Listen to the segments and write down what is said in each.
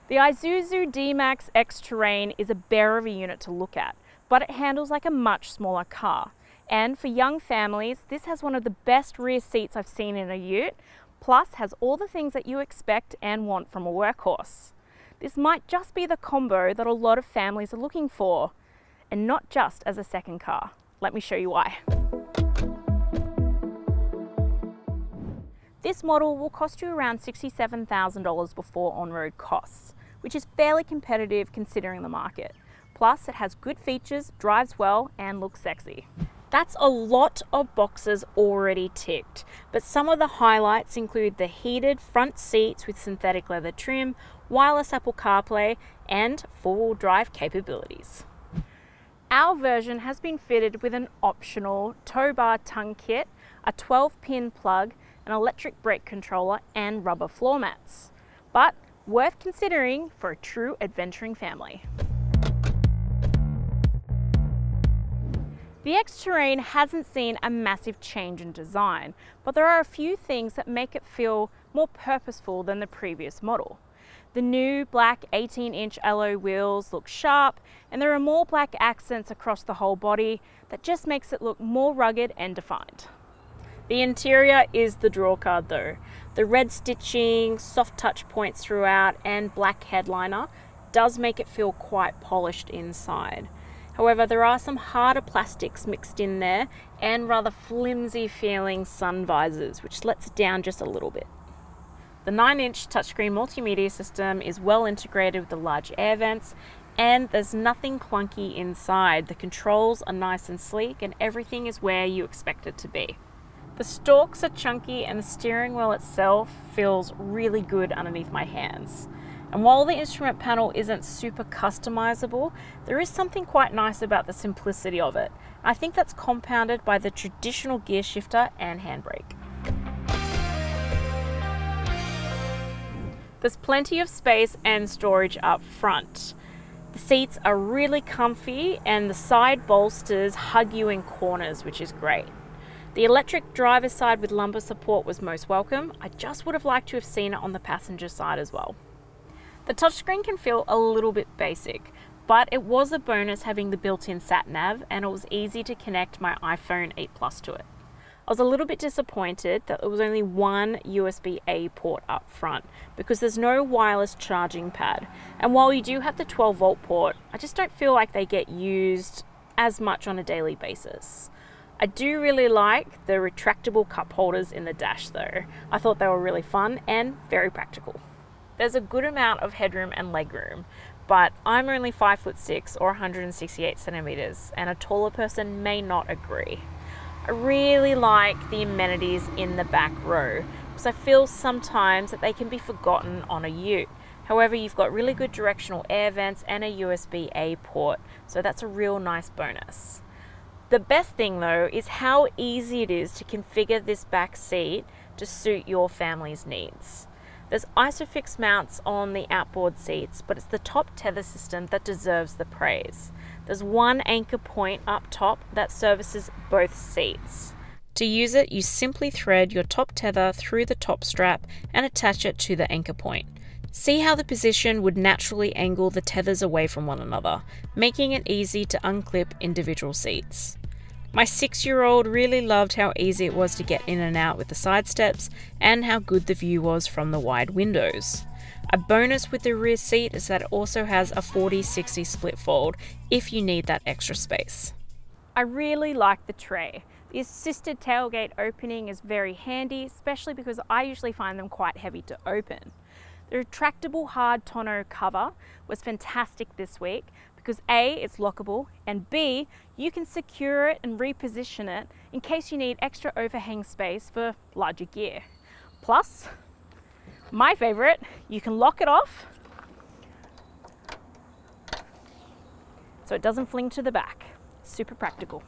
The Isuzu D-Max X-Terrain is a bear of a unit to look at, but it handles like a much smaller car. And for young families, this has one of the best rear seats I've seen in a ute, plus has all the things that you expect and want from a workhorse. This might just be the combo that a lot of families are looking for, and not just as a second car. Let me show you why. This model will cost you around $67,000 before on-road costs, which is fairly competitive considering the market. Plus, it has good features, drives well, and looks sexy. That's a lot of boxes already ticked, but some of the highlights include the heated front seats with synthetic leather trim, wireless Apple CarPlay, and four-wheel drive capabilities. Our version has been fitted with an optional tow bar tongue kit, a 12-pin plug, an electric brake controller, and rubber floor mats. But worth considering for a true adventuring family. The X-Terrain hasn't seen a massive change in design, but there are a few things that make it feel more purposeful than the previous model. The new black 18-inch alloy wheels look sharp, and there are more black accents across the whole body that just makes it look more rugged and defined. The interior is the draw card though. The red stitching, soft touch points throughout, and black headliner does make it feel quite polished inside. However, there are some harder plastics mixed in there and rather flimsy feeling sun visors, which lets it down just a little bit. The 9-inch touchscreen multimedia system is well integrated with the large air vents, and there's nothing clunky inside. The controls are nice and sleek, and everything is where you expect it to be. The stalks are chunky, and the steering wheel itself feels really good underneath my hands. And while the instrument panel isn't super customizable, there is something quite nice about the simplicity of it. I think that's compounded by the traditional gear shifter and handbrake. There's plenty of space and storage up front. The seats are really comfy, and the side bolsters hug you in corners, which is great. The electric driver's side with lumbar support was most welcome. I just would have liked to have seen it on the passenger side as well. The touchscreen can feel a little bit basic, but it was a bonus having the built-in sat-nav, and it was easy to connect my iPhone 8 Plus to it. I was a little bit disappointed that there was only one USB-A port up front because there's no wireless charging pad. And while you do have the 12-volt port, I just don't feel like they get used as much on a daily basis. I do really like the retractable cup holders in the dash though. I thought they were really fun and very practical. There's a good amount of headroom and legroom, but I'm only 5'6" or 168 centimeters, and a taller person may not agree. I really like the amenities in the back row because I feel sometimes that they can be forgotten on a ute. However, you've got really good directional air vents and a USB-A port, so that's a real nice bonus. The best thing though is how easy it is to configure this back seat to suit your family's needs. There's ISOFIX mounts on the outboard seats, but it's the top tether system that deserves the praise. There's one anchor point up top that services both seats. To use it, you simply thread your top tether through the top strap and attach it to the anchor point. See how the position would naturally angle the tethers away from one another, making it easy to unclip individual seats. My 6-year-old really loved how easy it was to get in and out with the side steps and how good the view was from the wide windows. A bonus with the rear seat is that it also has a 40-60 split fold if you need that extra space. I really like the tray. The assisted tailgate opening is very handy, especially because I usually find them quite heavy to open. The retractable hard tonneau cover was fantastic this week because A, it's lockable, and B, you can secure it and reposition it in case you need extra overhang space for larger gear. Plus, my favorite, you can lock it off so it doesn't fling to the back. Super practical.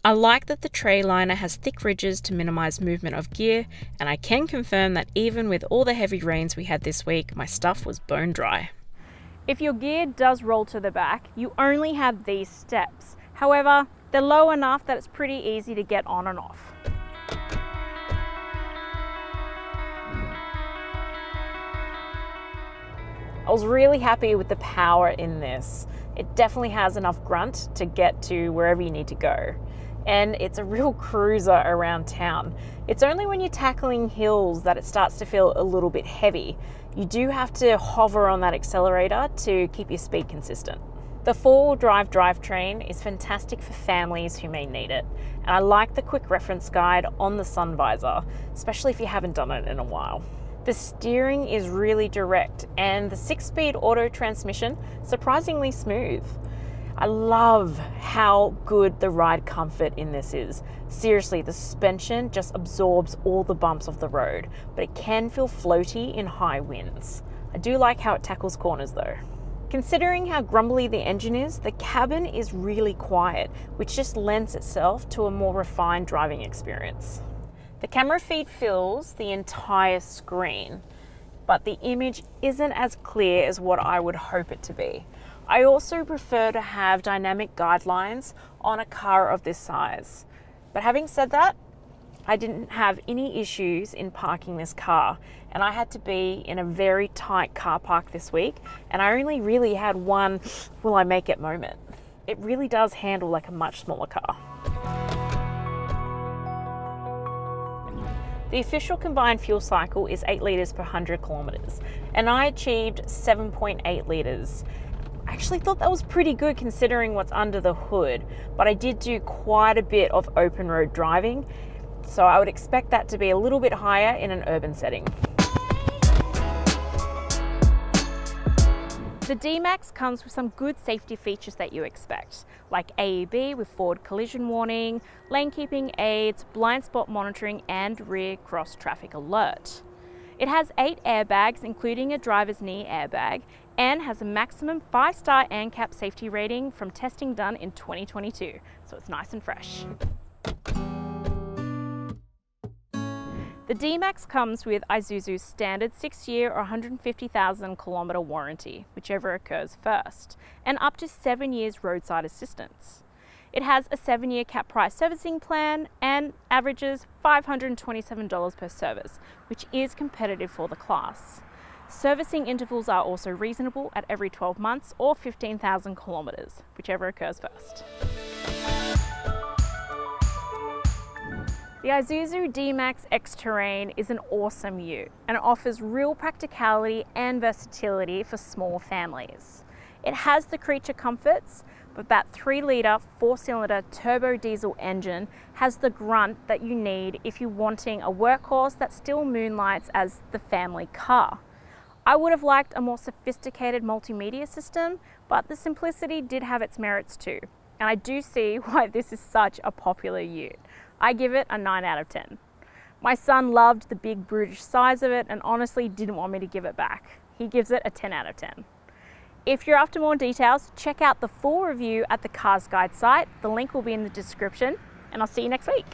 I like that the tray liner has thick ridges to minimize movement of gear, and I can confirm that even with all the heavy rains we had this week, my stuff was bone dry. If your gear does roll to the back, you only have these steps. However, they're low enough that it's pretty easy to get on and off. I was really happy with the power in this. It definitely has enough grunt to get to wherever you need to go. And it's a real cruiser around town. It's only when you're tackling hills that it starts to feel a little bit heavy. You do have to hover on that accelerator to keep your speed consistent. The four-wheel drive drivetrain is fantastic for families who may need it. And I like the quick reference guide on the sun visor, especially if you haven't done it in a while. The steering is really direct and the 6-speed auto transmission surprisingly smooth. I love how good the ride comfort in this is. Seriously, the suspension just absorbs all the bumps of the road, but it can feel floaty in high winds. I do like how it tackles corners though. Considering how grumbly the engine is, the cabin is really quiet, which just lends itself to a more refined driving experience. The camera feed fills the entire screen, but the image isn't as clear as what I would hope it to be. I also prefer to have dynamic guidelines on a car of this size. But having said that, I didn't have any issues in parking this car, and I had to be in a very tight car park this week, and I only really had one will I make it moment. It really does handle like a much smaller car. The official combined fuel cycle is 8 litres per 100 kilometres, and I achieved 7.8 litres. I actually thought that was pretty good considering what's under the hood, but I did do quite a bit of open road driving, so I would expect that to be a little bit higher in an urban setting. The D-Max comes with some good safety features that you expect, like AEB with forward collision warning, lane keeping aids, blind spot monitoring, and rear cross traffic alert. It has 8 airbags, including a driver's knee airbag, and has a maximum 5-star ANCAP safety rating from testing done in 2022, so it's nice and fresh. The D-Max comes with Isuzu's standard 6-year or 150,000 kilometre warranty, whichever occurs first, and up to 7 years roadside assistance. It has a 7-year cap price servicing plan and averages $527 per service, which is competitive for the class. Servicing intervals are also reasonable at every 12 months or 15,000 kilometres, whichever occurs first. The Isuzu D-Max X-Terrain is an awesome ute and offers real practicality and versatility for small families. It has the creature comforts, but that 3-litre 4-cylinder turbo diesel engine has the grunt that you need if you're wanting a workhorse that still moonlights as the family car. I would have liked a more sophisticated multimedia system, but the simplicity did have its merits too, and I do see why this is such a popular ute. I give it a 9 out of 10. My son loved the big brutish size of it and honestly didn't want me to give it back. He gives it a 10 out of 10. If you're after more details, check out the full review at the CarsGuide site. The link will be in the description, and I'll see you next week.